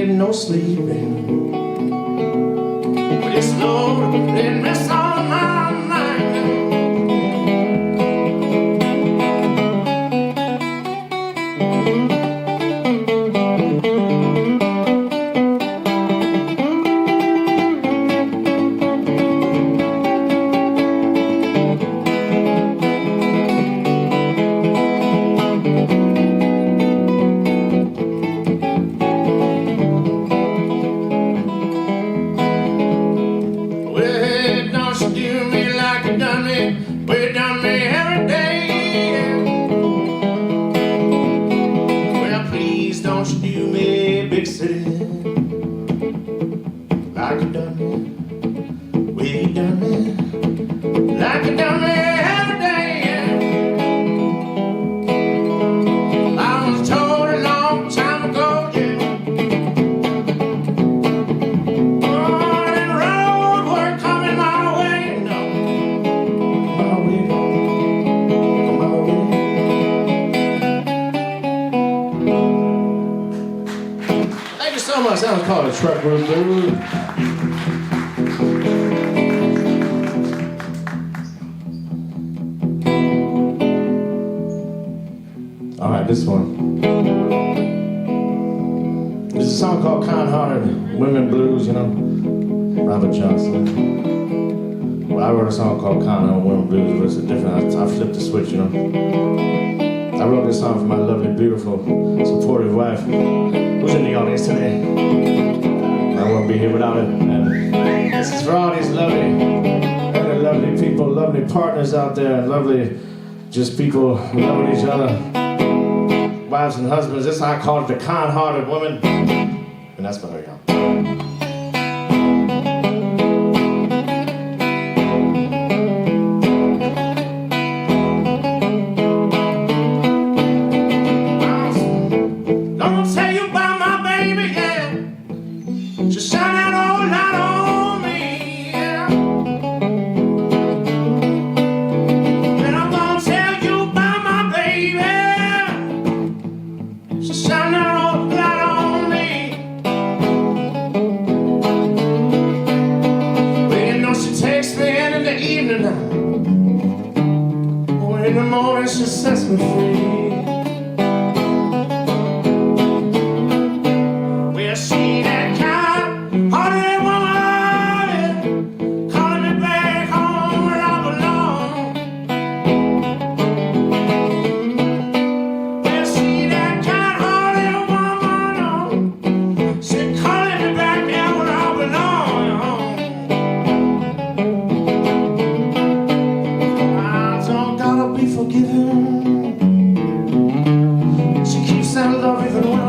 getting no sleeping. It's Lord, it mess on my mind. Way down me every day. Well, please don't you do me big city like you done me. Way you done me like you done me every day. I was told a long time ago, yeah. Oh, that road were coming my way, no. So much. That was called a truck room blues. All right, this one. There's a song called Kind-Hearted Women Blues, you know, Robert Johnson. Well, I wrote a song called Kind-Hearted Women Blues, but it's a different. I flipped the switch, you know. I wrote this song for my lovely, beautiful, supportive wife, who's in the audience today. I won't be here without it. And this is for all these lovely people, lovely partners out there, lovely, just people loving each other, wives and husbands. This I call it the kind-hearted woman, and that's for her, y'all. Just shine that old light on me, yeah. And I'm gonna tell you about my baby. Just shine that old light on me. Well, you know she takes me in the evening now. Oh, in the morning she sets me free. Well, she that hearted woman, calling me back home where I belong. Well, see that kind-hearted woman, oh, she calling me back there where I belong. I don't gotta be forgiven. She keeps that love even when